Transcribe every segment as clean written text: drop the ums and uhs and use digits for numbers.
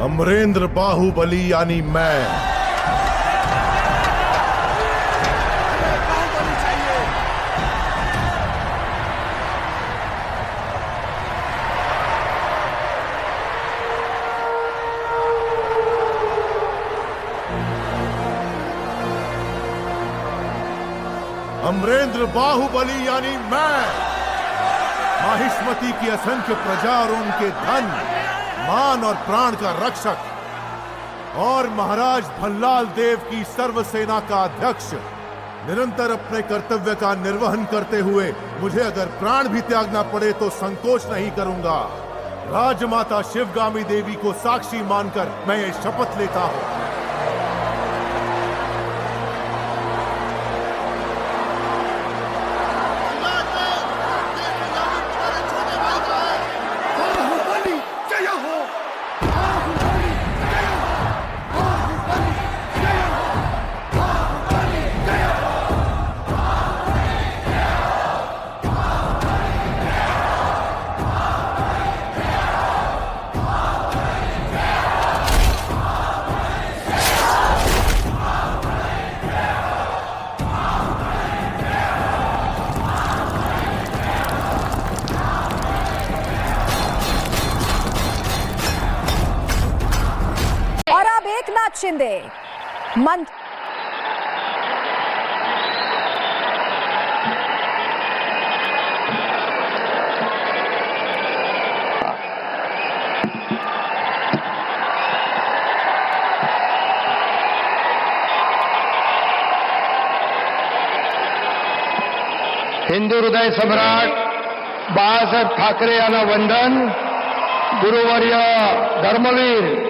अमरेंद्र बाहुबली यानी मैं अमरेंद्र बाहुबली यानी मैं माहिष्मती की असंख्य प्रजा और उनके धन मान और प्राण का रक्षक और महाराज भल्लाल देव की सर्व सेना का अध्यक्ष निरंतर अपने कर्तव्य का निर्वहन करते हुए मुझे अगर प्राण भी त्यागना पड़े तो संकोच नहीं करूंगा। राजमाता शिवगामी देवी को साक्षी मानकर मैं ये शपथ लेता हूं। एकनाथ शिंदे मंत्री हिंदू हृदय सम्राट बाळासाहेब ठाकरे यांना वंदन। गुरुवर्य धर्मवीर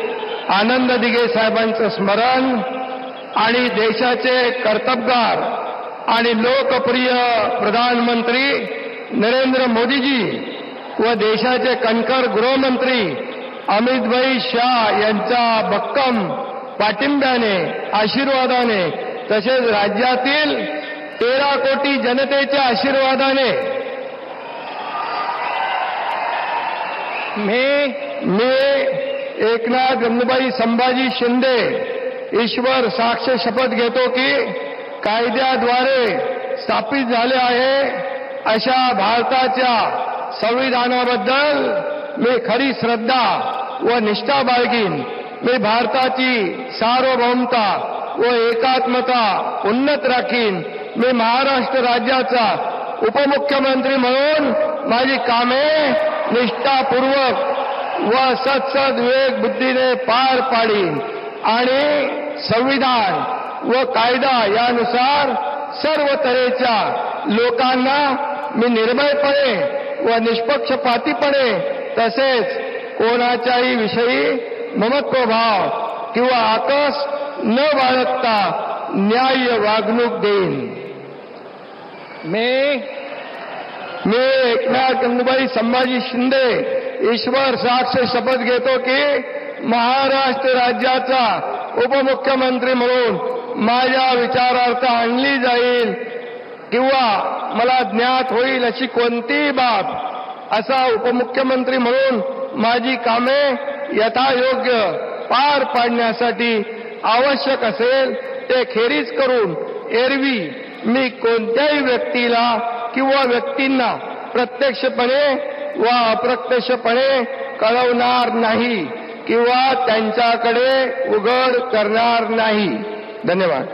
आनंद दिघे साहेबांचं स्मरण आणि देशाचे कर्तबगार आणि लोकप्रिय प्रधानमंत्री नरेंद्र मोदीजी व देशाचे कणखर गृहमंत्री अमितभाई शाह यांच्या भक्कम पाठिंब्याने आशीर्वादाने तसेच राज्यातील 13 कोटी जनतेच्या आशीर्वादाने मी एकनाथ गंगूबाई संभाजी शिंदे ईश्वर साक्ष शपथ घेतो की कायद्याद्वारे स्थापित झाले आहे अशा भारताच्या संविधानाबद्दल मी खरी श्रद्धा व निष्ठा बाळगीन। मी भारताची सार्वभौमता व एकात्मता उन्नत राखीन। मी महाराष्ट्र राज्याचा उपमुख्यमंत्री म्हणून माझी कामे निष्ठापूर्वक व सत्सद विवेक बुद्धीने पार पाडीन आणि संविधान व कायदा यानुसार सर्व तऱ्हेच्या लोकांना मी निर्भयपणे व निष्पक्षपातीपणे तसेच कोणाच्याही विषयी ममत्वभाव किंवा आकस न बाळगता न्याय्य वागणूक देईन। मी एकनाथ गंगूबाई संभाजी शिंदे ईश्वर साक्ष शपथ घेतो की महाराष्ट्र राज्याचा उपमुख्यमंत्री म्हणून माझ्या विचारार्थ आणली जाईल किंवा मला ज्ञात होईल अशी कोणतीही बाब असा उपमुख्यमंत्री म्हणून माझी कामे यथायोग्य पार पाडण्यासाठी आवश्यक असेल ते खेरीज करून एरवी मी कोणत्याही व्यक्तीला किंवा व्यक्तींना प्रत्यक्षपणे व अप्रत्यक्षपणे कळवणार नाही किंवा त्यांच्याकडे उघड करणार नाही। धन्यवाद।